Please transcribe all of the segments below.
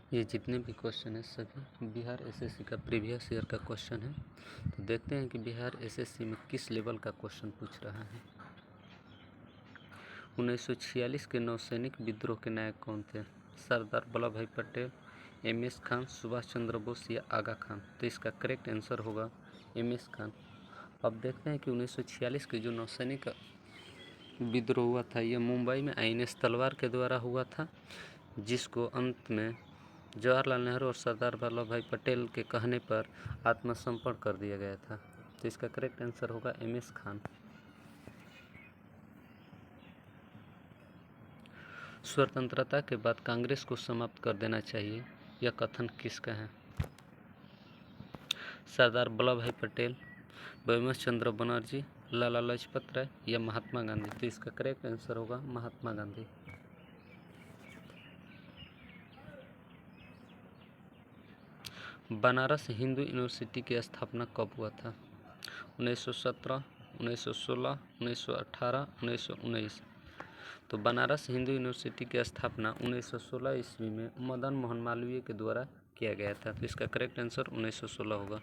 ये जितने भी क्वेश्चन है सभी बिहार एसएससी का प्रीवियस ईयर का क्वेश्चन है। तो देखते हैं कि बिहार एसएससी में किस लेवल का क्वेश्चन पूछ रहा है। 1946 के नौसैनिक विद्रोह के नायक कौन थे? सरदार वल्लभ भाई पटेल, एम.एस. खान, सुभाष चंद्र बोस या आगा खान? तो इसका करेक्ट आंसर होगा एम.एस. खान। अब देखते हैं कि 1946 के जो नौसैनिक विद्रोह हुआ था यह मुंबई में आईएनएस तलवार के द्वारा हुआ था, जिसको अंत में जवाहरलाल नेहरू और सरदार वल्लभ भाई पटेल के कहने पर आत्मसमर्पण कर दिया गया था। तो इसका करेक्ट आंसर होगा एम.एस. खान। स्वतंत्रता के बाद कांग्रेस को समाप्त कर देना चाहिए, यह कथन किसका है? सरदार वल्लभ भाई पटेल, बंकिम चंद्र बनर्जी, लाला लाजपत राय या महात्मा गांधी? तो इसका करेक्ट आंसर होगा महात्मा गांधी। बनारस हिंदू यूनिवर्सिटी की स्थापना कब हुआ था? 1917, 1916, 1918, 1919? तो बनारस हिंदू यूनिवर्सिटी की स्थापना 1916 ईस्वी में मदन मोहन मालवीय के द्वारा किया गया था। तो इसका करेक्ट आंसर 1916 होगा।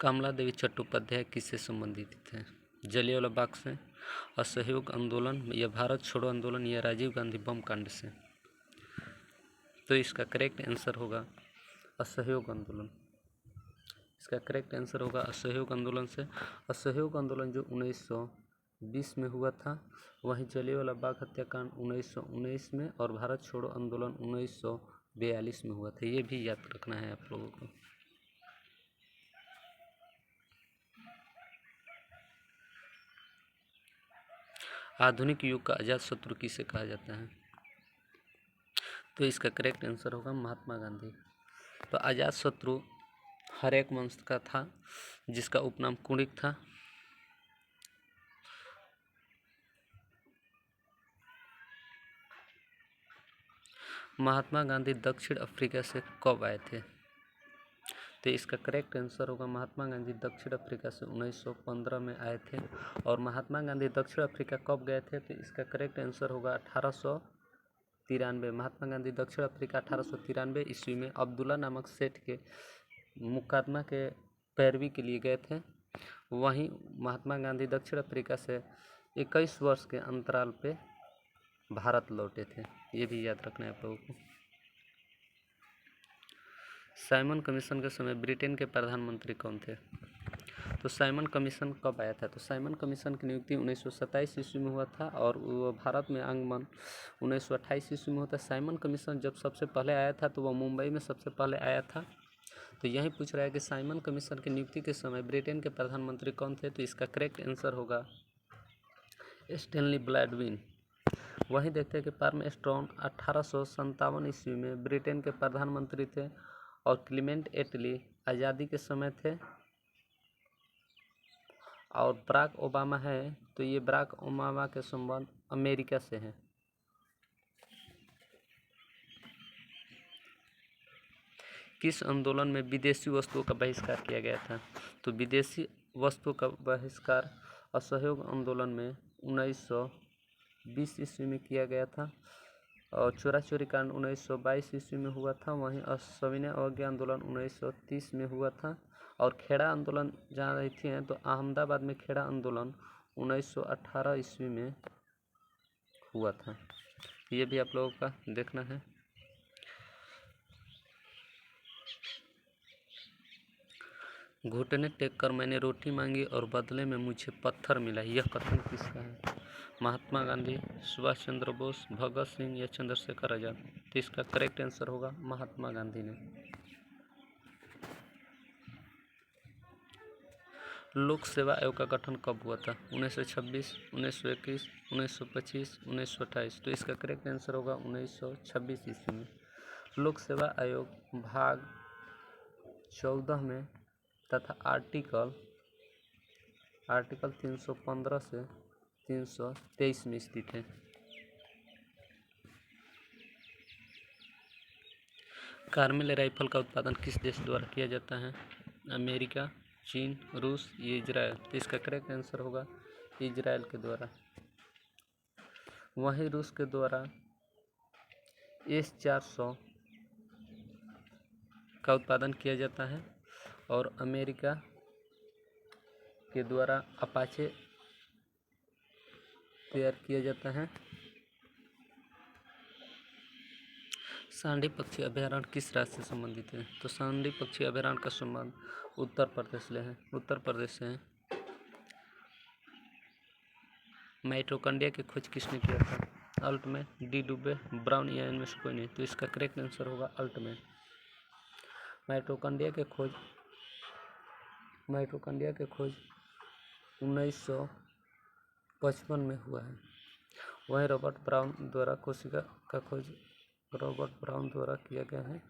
कमला देवी चट्टोपाध्याय किससे संबंधित थे? जलियांवाला बाग से, असहयोग आंदोलन या भारत छोड़ो आंदोलन या राजीव गांधी बम कांड से? तो इसका करेक्ट आंसर होगा असहयोग आंदोलन। इसका करेक्ट आंसर होगा असहयोग आंदोलन से। असहयोग आंदोलन जो 1920 में हुआ था, वहीं जलियांवाला बाग हत्याकांड 1919 में और भारत छोड़ो आंदोलन 1942 में हुआ था। ये भी याद रखना है आप लोगों को। आधुनिक युग का अजातशत्रु किसे कहा जाता है? तो इसका करेक्ट आंसर होगा महात्मा गांधी। तो अजातशत्रु हर्यक वंश का था, जिसका उपनाम कुणिक था। महात्मा गांधी दक्षिण अफ्रीका से कब आए थे? तो इसका करेक्ट आंसर होगा महात्मा गांधी दक्षिण अफ्रीका से 1915 में आए थे। और महात्मा गांधी दक्षिण अफ्रीका कब गए थे? तो इसका करेक्ट आंसर होगा 1893। महात्मा गांधी दक्षिण अफ्रीका 1893 ईस्वी में अब्दुल्ला नामक सेठ के मुकदमा के पैरवी के लिए गए थे। वहीं महात्मा गांधी दक्षिण अफ्रीका से 21 वर्ष के अंतराल पे भारत लौटे थे। ये भी याद रखना है आप लोगों को। साइमन कमीशन के समय ब्रिटेन के प्रधानमंत्री कौन थे? तो साइमन कमीशन कब आया था? तो साइमन कमीशन की नियुक्ति 1927 ईस्वी में हुआ था और वो भारत में आगमन 1928 ईस्वी में होता है। साइमन कमीशन जब सबसे पहले आया था तो वह मुंबई में सबसे पहले आया था। तो यही पूछ रहा है कि साइमन कमीशन की नियुक्ति के समय ब्रिटेन के प्रधानमंत्री कौन थे? तो इसका करेक्ट आंसर होगा स्टैनली ब्लैडविन। वहीं देखते हैं कि पार्म स्ट्रॉन 1857 ईस्वी में ब्रिटेन के प्रधानमंत्री थे और क्लीमेंट एटली आज़ादी के समय थे। और बराक ओबामा है तो ये बराक ओबामा के संबंध अमेरिका से हैं। किस आंदोलन में विदेशी वस्तुओं का बहिष्कार किया गया था? तो विदेशी वस्तुओं का बहिष्कार असहयोग आंदोलन में 1920 ईस्वी में किया गया था और चोरा चोरी कांड 1922 ईस्वी में हुआ था। वहीं सविनय अवज्ञा आंदोलन 1930 में हुआ था और खेड़ा आंदोलन जहाँ रहती हैं तो अहमदाबाद में खेड़ा आंदोलन 1918 ईस्वी में हुआ था। ये भी आप लोगों का देखना है। घुटने टेक कर मैंने रोटी मांगी और बदले में मुझे पत्थर मिला, यह कथन किसका है? महात्मा गांधी, सुभाष चंद्र बोस, भगत सिंह या चंद्रशेखर आजाद? तो इसका करेक्ट आंसर होगा महात्मा गांधी ने। लोक सेवा आयोग का गठन कब हुआ था? 1926, 1921, 1925, 1928? तो इसका करेक्ट आंसर होगा 1926 ईस्वी में। लोक सेवा आयोग भाग 14 में तथा आर्टिकल 315 से 323 में स्थित है। कार्मेल राइफल का उत्पादन किस देश द्वारा किया जाता है? अमेरिका, चीन, रूस या इजराइल? तो इसका करेक्ट आंसर होगा इजराइल के द्वारा। वहीं रूस के द्वारा S-400 का उत्पादन किया जाता है और अमेरिका के द्वारा अपाचे तैयार किया जाता है। सांडी पक्षी अभयारण्य किस राज्य से संबंधित है? तो सांडी पक्षी अभयारण्य का संबंध उत्तर प्रदेश से है। माइटोकॉन्ड्रिया की खोज किसने किया था? अल्टमैन, डी डुबे, ब्राउन या इनमें से कोई नहीं। तो इसका करेक्ट आंसर होगा अल्टमैन। माइटोकॉन्ड्रिया के खोज 1955 में हुआ है। वहीं रॉबर्ट ब्राउन द्वारा कोशिका का खोज किया गया है।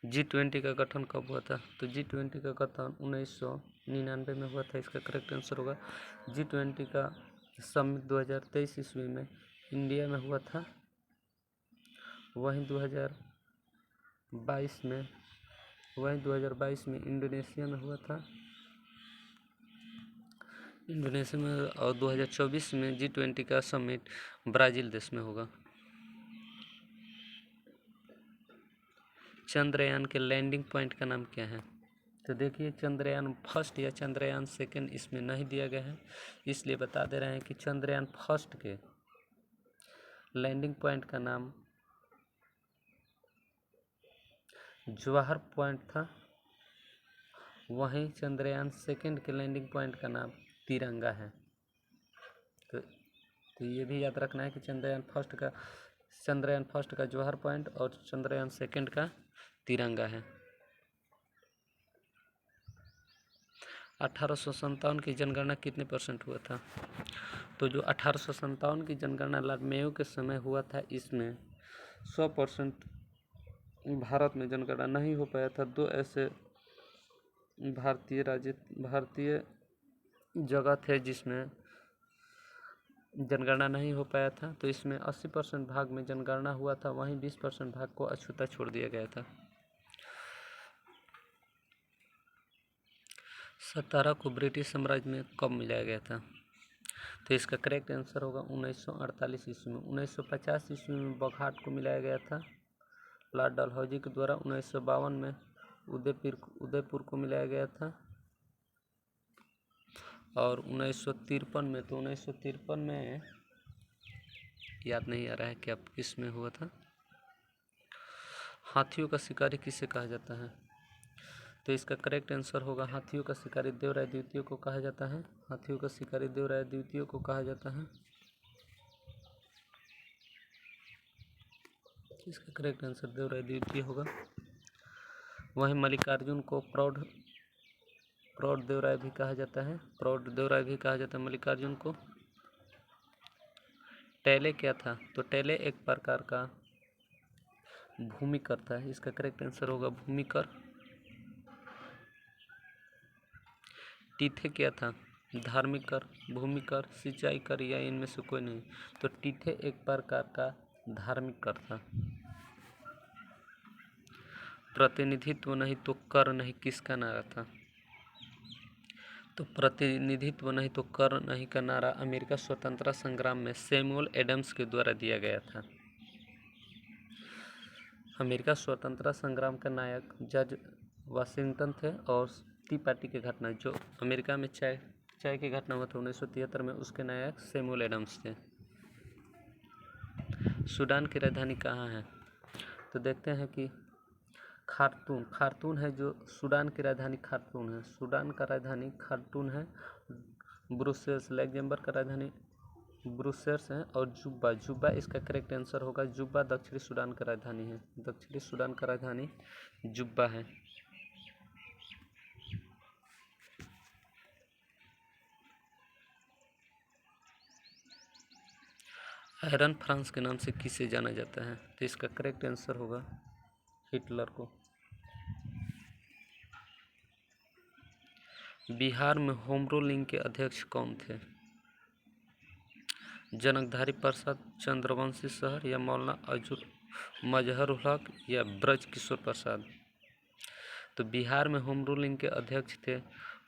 G20 का गठन कब हुआ था? तो G20 का गठन 1999 में हुआ था। इसका करेक्ट आंसर होगा G20 का समिट 2023 ईस्वी में इंडिया में हुआ था। वहीं 2022 में इंडोनेशिया में हुआ था। और 2024 में G20 का समिट ब्राज़ील देश में होगा। चंद्रयान के लैंडिंग पॉइंट का नाम क्या है? तो देखिए, चंद्रयान फर्स्ट या चंद्रयान सेकेंड इसमें नहीं दिया गया है, इसलिए बता दे रहे हैं कि चंद्रयान फर्स्ट के लैंडिंग पॉइंट का नाम जवाहर पॉइंट था। वहीं चंद्रयान सेकेंड के लैंडिंग पॉइंट का नाम तिरंगा है। तो ये भी याद रखना है कि चंद्रयान फर्स्ट का जवाहर पॉइंट और चंद्रयान सेकेंड का तिरंगा है। 1857 की जनगणना कितने % हुआ था? तो जो 1857 की जनगणना लॉर्ड मेयो के समय हुआ था, इसमें 100% भारत में जनगणना नहीं हो पाया था। 2 ऐसे भारतीय जगह थे जिसमें जनगणना नहीं हो पाया था। तो इसमें 80% भाग में जनगणना हुआ था, वहीं 20% भाग को अछूता छोड़ दिया गया था। सतारा को ब्रिटिश साम्राज्य में कब मिलाया गया था? तो इसका करेक्ट आंसर होगा 1948 ईस्वी में। 1950 ईस्वी में बघाट को मिलाया गया था लॉर्ड डलहौजी के द्वारा। 1952 में उदयपुर को मिलाया गया था और 1953 में, तो 1953 में याद नहीं आ रहा है कि अब किस में हुआ था। हाथियों का शिकारी किसे कहा जाता है? तो इसका करेक्ट आंसर होगा हाथियों का शिकारी देवराय द्वितीय को कहा जाता है। हाथियों का शिकारी देवराय द्वितीय को कहा जाता है। इसका करेक्ट आंसर देवराय द्वितीय होगा। वहीं मल्लिकार्जुन को प्रौढ़ देवराय भी कहा जाता है। मल्लिकार्जुन को। टैले क्या था? तो टैले एक प्रकार का भूमिकर था। इसका करेक्ट आंसर होगा भूमिकर। टीथे क्या था? धार्मिक कर, भूमिकर, सिंचाई कर या इनमें से कोई नहीं। तो टीथे एक प्रकार का धार्मिक कर था। प्रतिनिधित्व नहीं तो कर नहीं किसका नारा था? तो प्रतिनिधित्व नहीं तो कर नहीं का नारा अमेरिका स्वतंत्रता संग्राम में सैमुअल एडम्स के द्वारा दिया गया था। अमेरिका स्वतंत्रता संग्राम का नायक जॉर्ज वाशिंगटन थे और टी पार्टी की घटना, जो अमेरिका में चाय की घटना हुआ था 1973 में, उसके नायक सैमुअल एडम्स थे। सूडान की राजधानी कहाँ है? तो देखते हैं कि खार्तूम है। जो सूडान की राजधानी खार्तूम है। सूडान का राजधानी खार्तूम है। ब्रुसेल्स, लग्जमबर्ग का राजधानी ब्रुसेल्स है। और जुब्बा इसका करेक्ट आंसर होगा। जुब्बा दक्षिणी सूडान का राजधानी है। दक्षिणी सूडान का राजधानी जुब्बा है। आयरन फ्रांस के नाम से किसे जाना जाता है? तो इसका करेक्ट आंसर होगा हिटलर को। बिहार में होम रूलिंग के अध्यक्ष कौन थे? जनकधारी प्रसाद, चंद्रवंशी शहर या मौलाना मजहरुल हक या ब्रज किशोर प्रसाद? तो बिहार में होम रूलिंग के अध्यक्ष थे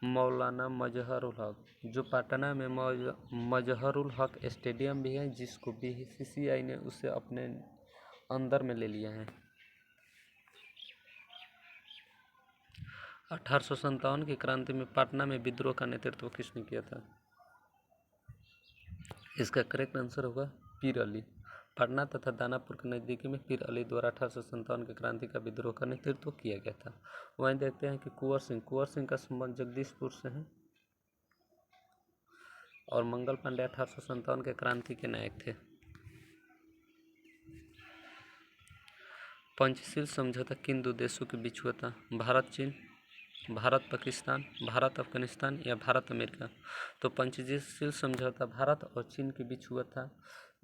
मौलाना मजहरुल हक, जो पटना में मजहरुल हक स्टेडियम भी है, जिसको BCCI ने उसे अपने अंदर में ले लिया है। 1857 की क्रांति में पटना में विद्रोह का नेतृत्व किसने किया था? इसका करेक्ट आंसर होगा पीर अली। पटना तथा दानापुर के नज़दीकी में पीर अली द्वारा 1857 की क्रांति का विद्रोह का नेतृत्व किया गया था। वहीं देखते हैं कि कुंवर सिंह का संबंध जगदीशपुर से है और मंगल पांडे 1857 के क्रांति के नायक थे। पंचशील समझौता किन दो देशों के बीच हुआ था? भारत चीन, भारत पाकिस्तान, भारत अफगानिस्तान या भारत अमेरिका? तो पंचशील समझौता भारत और चीन के बीच हुआ था,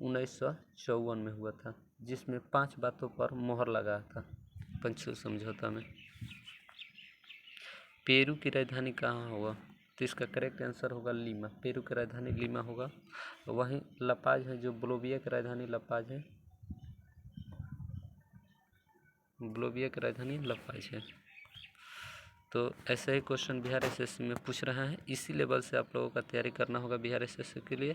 1954 में हुआ था, जिसमें 5 बातों पर मोहर लगा था पंचशील समझौता में। पेरू की राजधानी कहाँ होगा? तो इसका करेक्ट आंसर होगा लीमा। पेरू की राजधानी लीमा होगा। वहीं लपाज है, जो बोलिविया की राजधानी लपाज है, बोलिविया की राजधानी लपाज है। तो ऐसे ही क्वेश्चन बिहार SSC में पूछ रहा है, इसी लेवल से आप लोगों का तैयारी करना होगा बिहार SSC के लिए।